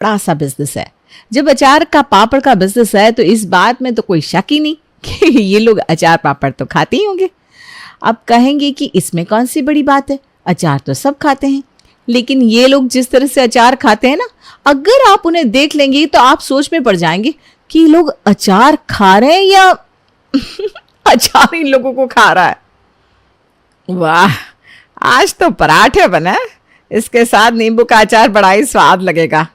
बड़ा सा बिजनेस है। जब अचार का पापड़ का बिजनेस है तो इस बात में तो कोई शक ही नहीं कि ये लोग अचार पापड़ तो खाते ही होंगे। अब कहेंगे कि इसमें कौन सी बड़ी बात है, अचार तो सब खाते हैं। लेकिन ये लोग जिस तरह से अचार खाते हैं ना, अगर आप उन्हें देख लेंगे तो आप सोच में पड़ जाएंगे कि ये लोग अचार खा रहे हैं या अचार इन लोगों को खा रहा है। वाह, आज तो पराठे बने, इसके साथ नींबू का अचार बड़ा ही स्वाद लगेगा।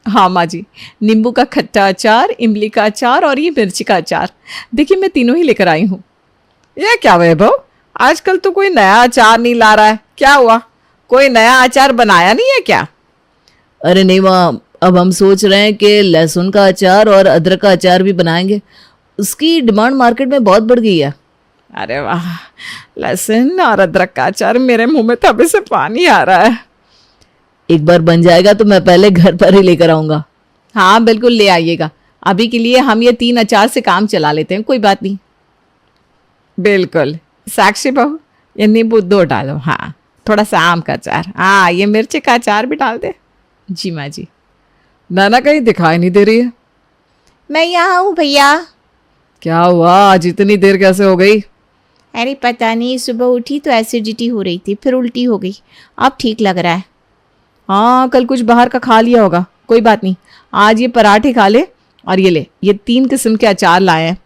हाँ माँ जी, नींबू का खट्टा अचार, इमली का अचार और ये मिर्ची का अचार, देखिए मैं तीनों ही लेकर आई हूँ। यह क्या वैभव, आजकल तो कोई नया अचार नहीं ला रहा है, क्या हुआ? कोई नया अचार बनाया नहीं है क्या? अरे नहीं माँ, अब हम सोच रहे हैं कि लहसुन का अचार और अदरक का अचार भी बनाएंगे। उसकी डिमांड मार्केट में बहुत बढ़ गई है। अरे वाह, लहसुन और अदरक का अचार, मेरे मुंह में तभी से पानी आ रहा है। एक बार बन जाएगा तो मैं पहले घर पर ही लेकर आऊँगा। हाँ बिल्कुल ले आइएगा, अभी के लिए हम ये 3 अचार से काम चला लेते हैं, कोई बात नहीं। बिल्कुल साक्षी बहू, ये नींबू 2 डालो, हाँ थोड़ा सा आम का अचार, हाँ ये मिर्ची का अचार भी डाल दे। जी माँ जी। नाना कहीं दिखाई नहीं दे रही है। मैं यहाँ हूँ भैया। क्या हुआ, आज इतनी देर कैसे हो गई? अरे पता नहीं, सुबह उठी तो एसिडिटी हो रही थी, फिर उल्टी हो गई, अब ठीक लग रहा है। हाँ कल कुछ बाहर का खा लिया होगा, कोई बात नहीं, आज ये पराठे खा ले और ये ले, ये 3 किस्म के अचार लाए हैं।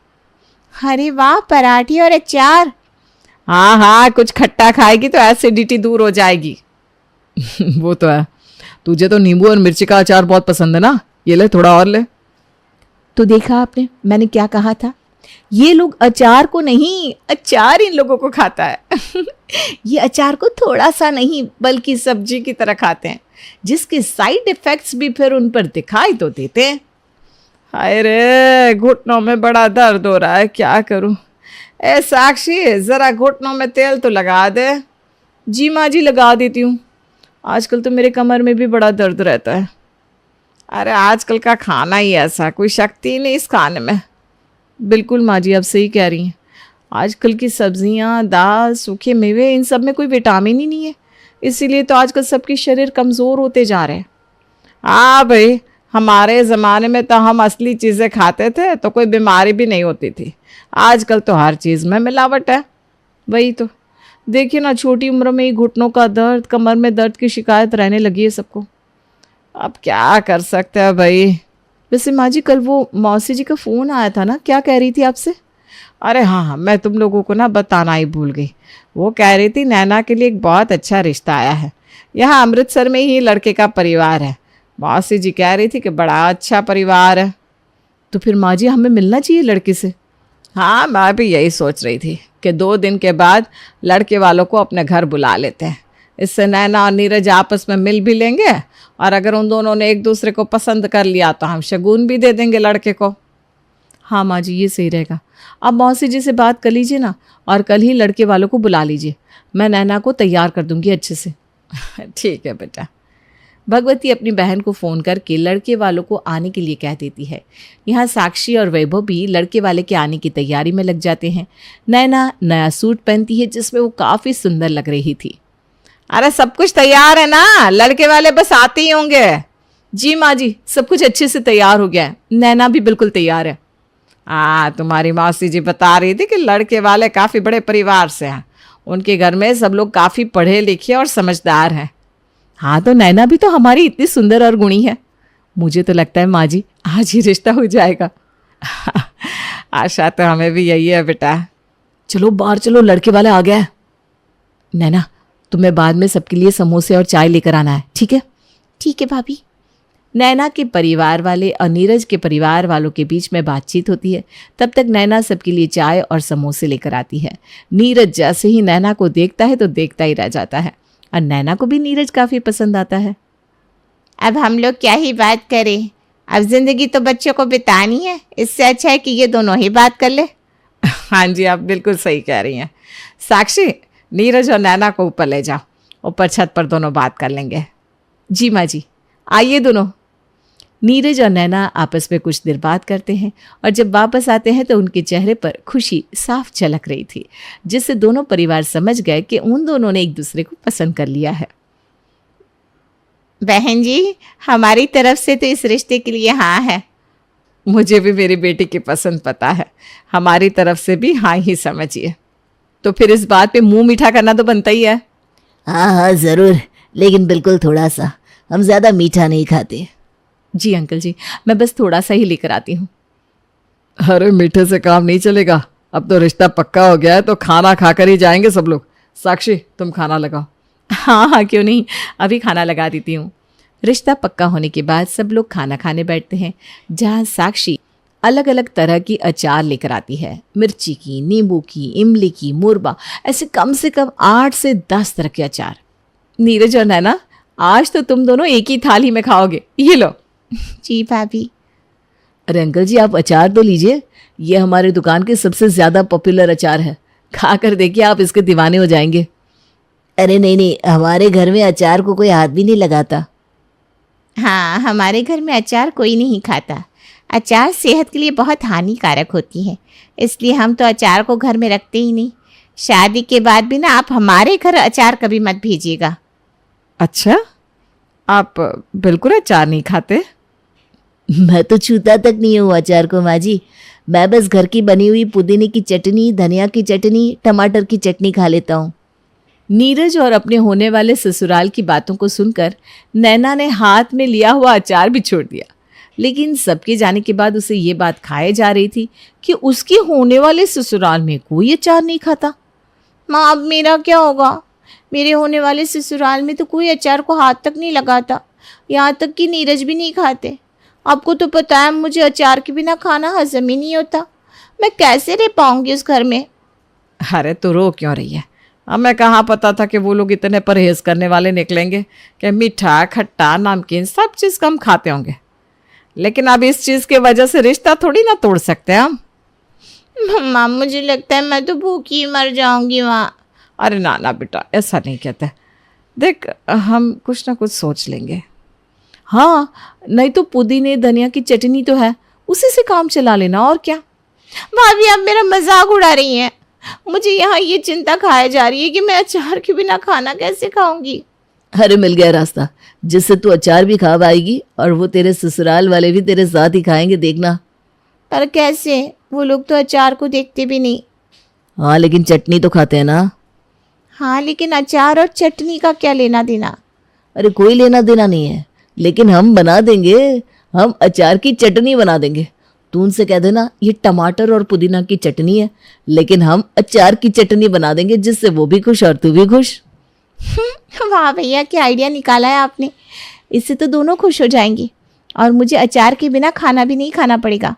अरे वाह, पराठे और अचार। हाँ हाँ, कुछ खट्टा खाएगी तो एसिडिटी दूर हो जाएगी। वो तो है, तुझे तो नींबू और मिर्ची का अचार बहुत पसंद है ना, ये ले थोड़ा और ले। तो देखा आपने मैंने क्या कहा था, ये लोग अचार को नहीं, अचार इन लोगों को खाता है। ये अचार को थोड़ा सा नहीं बल्कि सब्जी की तरह खाते हैं, जिसके साइड इफेक्ट्स भी फिर उन पर दिखाई तो देते हैं। हाय रे, घुटनों में बड़ा दर्द हो रहा है, क्या करूं? ए साक्षी, जरा घुटनों में तेल तो लगा दे। जी माँ जी, लगा देती हूँ। आजकल तो मेरे कमर में भी बड़ा दर्द रहता है। अरे आजकल का खाना ही ऐसा, कोई शक्ति नहीं इस खाने में। बिल्कुल माँ जी, आप सही कह रही हैं, आजकल की सब्जियाँ, दाल, सूखे मेवे, इन सब में कोई विटामिन ही नहीं है, इसीलिए तो आजकल सबके शरीर कमज़ोर होते जा रहे हैं। हाँ भाई, हमारे ज़माने में तो हम असली चीज़ें खाते थे तो कोई बीमारी भी नहीं होती थी, आजकल तो हर चीज़ में मिलावट है। वही तो देखिए ना, छोटी उम्र में ही घुटनों का दर्द, कमर में दर्द की शिकायत रहने लगी है सबको। अब क्या कर सकते हैं भाई। वैसे माँ जी, कल वो मौसी जी का फ़ोन आया था ना, क्या कह रही थी आपसे? अरे हाँ हाँ, मैं तुम लोगों को ना बताना ही भूल गई। वो कह रही थी नैना के लिए एक बहुत अच्छा रिश्ता आया है, यहाँ अमृतसर में ही लड़के का परिवार है। मौसी जी कह रही थी कि बड़ा अच्छा परिवार है। तो फिर माँ जी, हमें मिलना चाहिए लड़के से। हाँ, मैं भी यही सोच रही थी कि 2 दिन के बाद लड़के वालों को अपने घर बुला लेते हैं, इससे नैना और नीरज आपस में मिल भी लेंगे, और अगर उन दोनों ने एक दूसरे को पसंद कर लिया तो हम शगुन भी दे देंगे लड़के को। हाँ माँ जी, ये सही रहेगा। अब मौसी जी से बात कर लीजिए ना, और कल ही लड़के वालों को बुला लीजिए, मैं नैना को तैयार कर दूंगी अच्छे से। ठीक है बेटा। भगवती अपनी बहन को फ़ोन करके लड़के वालों को आने के लिए कह देती है। यहाँ साक्षी और वैभव भी लड़के वाले के आने की तैयारी में लग जाते हैं। नैना नया सूट पहनती है जिसमें वो काफ़ी सुंदर लग रही थी। अरे सब कुछ तैयार है ना, लड़के वाले बस आते ही होंगे। जी माँ जी, सब कुछ अच्छे से तैयार हो गया है, नैना भी बिल्कुल तैयार है। तुम्हारी मौसी जी बता रही थी कि लड़के वाले काफ़ी बड़े परिवार से हैं, उनके घर में सब लोग काफ़ी पढ़े लिखे और समझदार हैं। हाँ, तो नैना भी तो हमारी इतनी सुंदर और गुणी है। मुझे तो लगता है माँ जी, आज ही रिश्ता हो जाएगा। आशा तो हमें भी यही है बेटा। चलो बाहर चलो, लड़के वाले आ गया है। नैना, तुम्हें बाद में सबके लिए समोसे और चाय लेकर आना है, ठीक है? ठीक है भाभी। नैना के परिवार वाले और नीरज के परिवार वालों के बीच में बातचीत होती है। तब तक नैना सबके लिए चाय और समोसे लेकर आती है। नीरज जैसे ही नैना को देखता है तो देखता ही रह जाता है, और नैना को भी नीरज काफ़ी पसंद आता है। अब हम लोग क्या ही बात करें, अब जिंदगी तो बच्चों को बितानी है, इससे अच्छा है कि ये दोनों ही बात कर ले। हाँ जी, आप बिल्कुल सही कह रही हैं। साक्षी, नीरज और नैना को ऊपर ले जाओ, ऊपर छत पर दोनों बात कर लेंगे। जी माँ जी, आइए दोनों। नीरज और नैना आपस में कुछ देर बात करते हैं, और जब वापस आते हैं तो उनके चेहरे पर खुशी साफ झलक रही थी, जिससे दोनों परिवार समझ गए कि उन दोनों ने एक दूसरे को पसंद कर लिया है। बहन जी, हमारी तरफ से तो इस रिश्ते के लिए हाँ है। मुझे भी मेरी बेटी की पसंद पता है, हमारी तरफ से भी हाँ ही समझिए। तो फिर इस बात पे मुंह मीठा करना तो बनता ही है। हाँ हाँ ज़रूर, लेकिन बिल्कुल थोड़ा सा, हम ज़्यादा मीठा नहीं खाते। जी अंकल जी, मैं बस थोड़ा सा ही लेकर आती हूँ। अरे मीठे से काम नहीं चलेगा, अब तो रिश्ता पक्का हो गया है, तो खाना खाकर ही जाएंगे सब लोग। साक्षी तुम खाना लगाओ। हाँ हाँ क्यों नहीं, अभी खाना लगा देती हूँ। रिश्ता पक्का होने के बाद सब लोग खाना खाने बैठते हैं, जहाँ साक्षी अलग अलग तरह की अचार लेकर आती है। मिर्ची की, नींबू की, इमली की, मुरबा, ऐसे कम से कम 8 से 10 तरह के अचार। नीरज और नैना, आज तो तुम दोनों एक ही थाली में खाओगे, ये लो। जी भाभी। अरे अंकल जी, आप अचार तो लीजिए, ये हमारे दुकान के सबसे ज़्यादा पॉपुलर अचार है, खाकर देखिए, आप इसके दीवाने हो जाएंगे। अरे नहीं नहीं, हमारे घर में अचार को कोई हाथ भी नहीं लगाता। हाँ, हमारे घर में अचार कोई नहीं खाता। अचार सेहत के लिए बहुत हानिकारक होती है, इसलिए हम तो अचार को घर में रखते ही नहीं। शादी के बाद भी ना आप हमारे घर अचार कभी मत भेजिएगा। अच्छा, आप बिल्कुल अचार नहीं खाते? मैं तो छूता तक नहीं हूँ अचार को माँ जी। मैं बस घर की बनी हुई पुदीने की चटनी, धनिया की चटनी, टमाटर की चटनी खा लेता हूँ। नीरज और अपने होने वाले ससुराल की बातों को सुनकर नैना ने हाथ में लिया हुआ अचार भी छोड़ दिया। लेकिन सबके जाने के बाद उसे ये बात खाए जा रही थी कि उसके होने वाले ससुराल में कोई अचार नहीं खाता। माँ, अब मेरा क्या होगा? मेरे होने वाले ससुराल में तो कोई अचार को हाथ तक नहीं लगाता, यहाँ तक कि नीरज भी नहीं खाते। आपको तो पता है मुझे अचार के बिना खाना हजम ही नहीं होता। मैं कैसे रह पाऊंगी उस घर में? अरे तो रो क्यों रही है? हमें कहाँ पता था कि वो लोग इतने परहेज करने वाले निकलेंगे कि मीठा, खट्टा, नमकीन सब चीज़ कम खाते होंगे। लेकिन अब इस चीज़ की वजह से रिश्ता थोड़ी ना तोड़ सकते हम। माँ, मुझे लगता है मैं तो भूखी ही मर जाऊंगी माँ। अरे ना ना बेटा, ऐसा नहीं कहते। देख, हम कुछ ना कुछ सोच लेंगे। हाँ, नहीं तो पुदीने धनिया की चटनी तो है, उसी से काम चला लेना, और क्या। भाभी, आप मेरा मजाक उड़ा रही हैं। मुझे यहाँ ये चिंता खाए जा रही है कि मैं अचार के बिना खाना कैसे खाऊंगी। अरे मिल गया रास्ता, जिससे तू अचार भी खा पाएगी और वो तेरे ससुराल वाले भी तेरे साथ ही खाएंगे, देखना। पर कैसे? वो लोग तो अचार को देखते भी नहीं। हाँ लेकिन चटनी तो खाते हैं ना। हाँ, लेकिन अचार और चटनी का क्या लेना देना? अरे कोई लेना देना नहीं है, लेकिन हम बना देंगे, हम अचार की चटनी बना देंगे। तू उनसे कह देना ये टमाटर और पुदीना की चटनी है, लेकिन हम अचार की चटनी बना देंगे, जिससे वो भी खुश और तू भी खुश। वाह भैया, क्या आइडिया निकाला है आपने। इससे तो दोनों खुश हो जाएंगी और मुझे अचार के बिना खाना भी नहीं खाना पड़ेगा।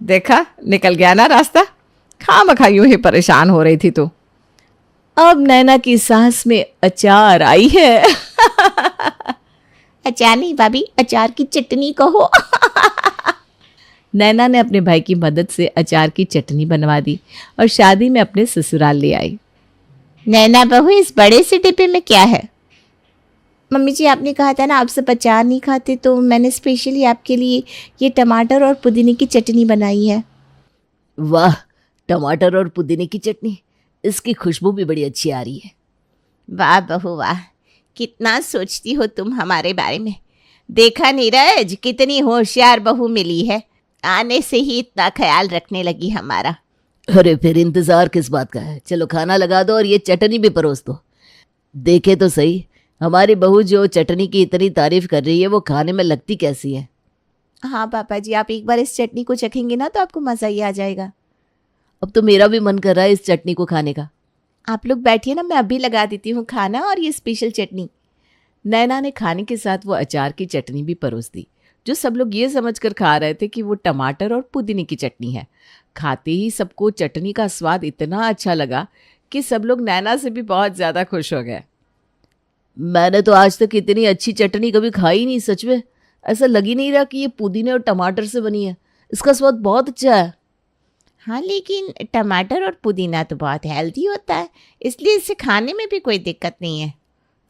देखा, निकल गया ना रास्ता। खामखा यूं ही परेशान हो रही थी तो। अब नैना की सांस में अचार आई है। अचार नहीं भाभी, अचार की चटनी कहो। नैना ने अपने भाई की मदद से अचार की चटनी बनवा दी और शादी में अपने ससुराल ले आई। नैना बहू, इस बड़े से डिब्बे में क्या है? मम्मी जी, आपने कहा था ना आप सब अचार नहीं खाते, तो मैंने स्पेशली आपके लिए ये टमाटर और पुदीने की चटनी बनाई है। वाह, टमाटर और पुदीने की चटनी, इसकी खुशबू भी बड़ी अच्छी आ रही है। वाह बहू वाह, कितना सोचती हो तुम हमारे बारे में। देखा नीरज, कितनी होशियार बहू मिली है, आने से ही इतना ख्याल रखने लगी हमारा। अरे फिर इंतजार किस बात का है, चलो खाना लगा दो और ये चटनी भी परोस दो। देखे तो सही, हमारी बहू जो चटनी की इतनी तारीफ कर रही है वो खाने में लगती कैसी है। हाँ पापा जी, आप एक बार इस चटनी को चखेंगे ना तो आपको मज़ा ही आ जाएगा। अब तो मेरा भी मन कर रहा है इस चटनी को खाने का। आप लोग बैठिए ना, मैं अभी लगा देती हूँ खाना और ये स्पेशल चटनी। नैना ने खाने के साथ वो अचार की चटनी भी परोस दी, जो सब लोग ये समझकर खा रहे थे कि वो टमाटर और पुदीने की चटनी है। खाते ही सबको चटनी का स्वाद इतना अच्छा लगा कि सब लोग नैना से भी बहुत ज़्यादा खुश हो गए। मैंने तो आज तक इतनी अच्छी चटनी कभी खाई नहीं, सच में ऐसा लग ही नहीं रहा कि ये पुदीने और टमाटर से बनी है। इसका स्वाद बहुत अच्छा है। हाँ, लेकिन टमाटर और पुदीना तो बहुत हेल्दी होता है, इसलिए इसे खाने में भी कोई दिक्कत नहीं है।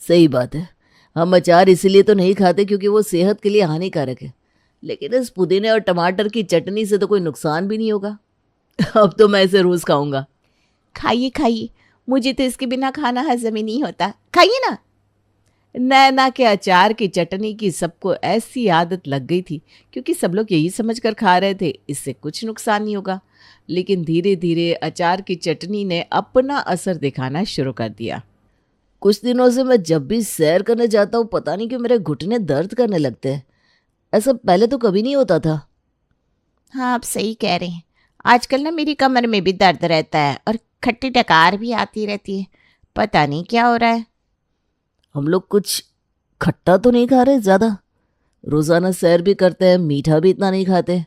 सही बात है, हम अचार इसीलिए तो नहीं खाते क्योंकि वो सेहत के लिए हानिकारक है, लेकिन इस पुदीने और टमाटर की चटनी से तो कोई नुकसान भी नहीं होगा। अब तो मैं इसे रोज़ खाऊंगा। खाइए खाइए, मुझे तो इसके बिना खाना हजम ही नहीं होता। खाइए ना। नैना के अचार की चटनी की सबको ऐसी आदत लग गई थी, क्योंकि सब लोग यही समझकर खा रहे थे इससे कुछ नुकसान नहीं होगा। लेकिन धीरे धीरे अचार की चटनी ने अपना असर दिखाना शुरू कर दिया। कुछ दिनों से मैं जब भी सैर करने जाता हूँ, पता नहीं क्यों मेरे घुटने दर्द करने लगते हैं। ऐसा पहले तो कभी नहीं होता था। हाँ, आप सही कह रहे हैं। आजकल ना मेरी कमर में भी दर्द रहता है और खट्टी डकार भी आती रहती है। पता नहीं क्या हो रहा है। हम लोग कुछ खट्टा तो नहीं खा रहे ज़्यादा? रोज़ाना सैर भी करते हैं, मीठा भी इतना नहीं खाते।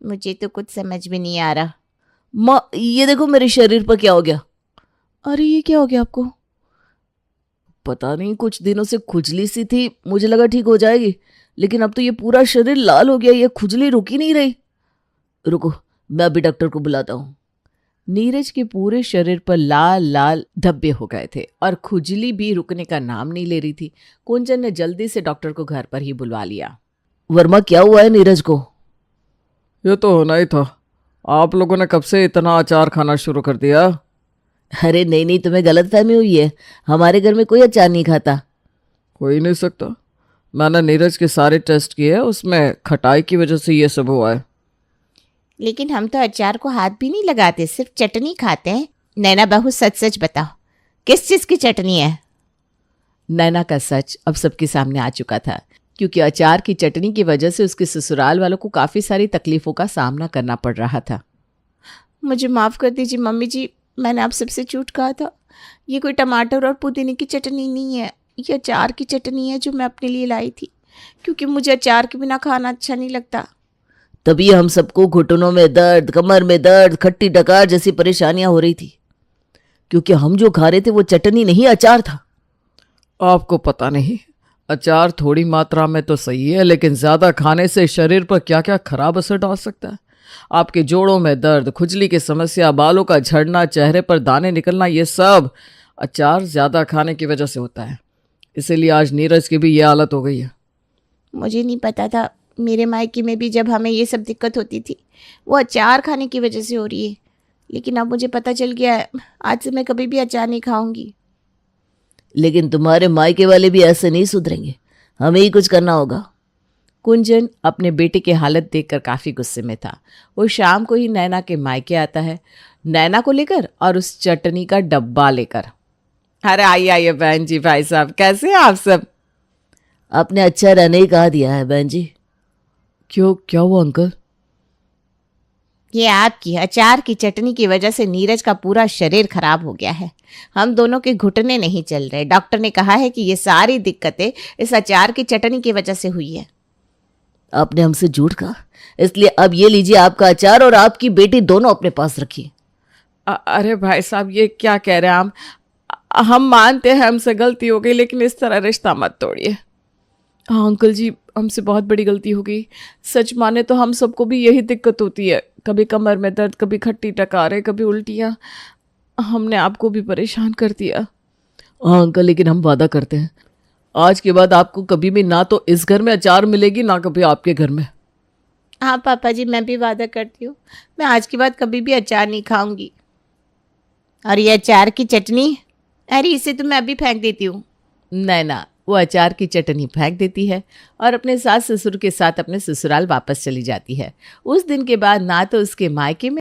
मुझे तो कुछ समझ में नहीं आ रहा। माँ, ये देखो मेरे शरीर पर क्या हो गया। अरे ये क्या हो गया आपको? पता नहीं, कुछ दिनों से खुजली सी थी, मुझे लगा ठीक हो जाएगी, लेकिन अब तो ये पूरा शरीर लाल हो गया। ये खुजली रुक ही नहीं रही। रुको, मैं अभी डॉक्टर को बुलाता हूँ। नीरज के पूरे शरीर पर लाल लाल धब्बे हो गए थे और खुजली भी रुकने का नाम नहीं ले रही थी। कुंजन ने जल्दी से डॉक्टर को घर पर ही बुलवा लिया। वर्मा, क्या हुआ है नीरज को? ये तो होना ही था। आप लोगों ने कब से इतना अचार खाना शुरू कर दिया? अरे नहीं नहीं, तुम्हें गलतफहमी हुई है। हमारे घर में कोई अचार नहीं खाता। हो ही नहीं सकता। मैंने नीरज के सारे टेस्ट किए, उसमें खटाई की वजह से ये सब हुआ है। लेकिन हम तो अचार को हाथ भी नहीं लगाते, सिर्फ चटनी खाते हैं। नैना बहू, सच सच बताओ, किस चीज़ की चटनी है? नैना का सच अब सबके सामने आ चुका था, क्योंकि अचार की चटनी की वजह से उसके ससुराल वालों को काफ़ी सारी तकलीफ़ों का सामना करना पड़ रहा था। मुझे माफ़ कर दीजिए मम्मी जी, मैंने आप सबसे झूठ कहा था। ये कोई टमाटर और पुदीने की चटनी नहीं है, ये अचार की चटनी है जो मैं अपने लिए लाई थी, क्योंकि मुझे अचार के बिना खाना अच्छा नहीं लगता। तभी हम सबको घुटनों में दर्द, कमर में दर्द, खट्टी डकार जैसी परेशानियां हो रही थी, क्योंकि हम जो खा रहे थे वो चटनी नहीं, अचार था। आपको पता नहीं, अचार थोड़ी मात्रा में तो सही है, लेकिन ज़्यादा खाने से शरीर पर क्या क्या खराब असर डाल सकता है। आपके जोड़ों में दर्द, खुजली की समस्या, बालों का झड़ना, चेहरे पर दाने निकलना, ये सब अचार ज़्यादा खाने की वजह से होता है। इसीलिए आज नीरज की भी ये हालत हो गई है। मुझे नहीं पता था। मेरे मायके में भी जब हमें ये सब दिक्कत होती थी, वो अचार खाने की वजह से हो रही है। लेकिन अब मुझे पता चल गया है, आज से मैं कभी भी अचार नहीं खाऊंगी। लेकिन तुम्हारे मायके वाले भी ऐसे नहीं सुधरेंगे, हमें ही कुछ करना होगा। कुंजन अपने बेटे की हालत देखकर काफ़ी गुस्से में था। वो शाम को ही नैना के मायके आता है, नैना को लेकर और उस चटनी का डब्बा लेकर। अरे आइए आइए बहन जी, भाई साहब, कैसे हैं आप सब? आपने अच्छा रहने ही कहा दिया है बहन जी। क्यों, क्या हुआ अंकल? ये आपकी अचार की चटनी की वजह से नीरज का पूरा शरीर खराब हो गया है। हम दोनों के घुटने नहीं चल रहे। डॉक्टर ने कहा है कि ये सारी दिक्कतें इस अचार की चटनी की वजह से हुई है। आपने हमसे झूठ कहा, इसलिए अब ये लीजिए आपका अचार और आपकी बेटी दोनों अपने पास रखिए। अरे भाई साहब, ये क्या कह रहे हैं आप? हम मानते हैं हमसे गलती हो गई, लेकिन इस तरह रिश्ता मत तोड़िए। हाँ अंकल जी, हमसे बहुत बड़ी गलती हो गई। सच माने तो हम सबको भी यही दिक्कत होती है, कभी कमर में दर्द, कभी खट्टी टकारें, कभी उल्टियाँ। हमने आपको भी परेशान कर दिया। हाँ अंकल, लेकिन हम वादा करते हैं, आज के बाद आपको कभी भी ना तो इस घर में अचार मिलेगी, ना कभी आपके घर में। हाँ पापा जी, मैं भी वादा करती हूँ, मैं आज के बाद कभी भी अचार नहीं खाऊंगी। और ये अचार की चटनी, अरे इसे तो मैं अभी फेंक देती हूँ। नैना वो अचार की चटनी फेंक देती है और अपने सास ससुर के साथ अपने ससुराल वापस चली जाती है। उस दिन के बाद ना तो उसके मायके में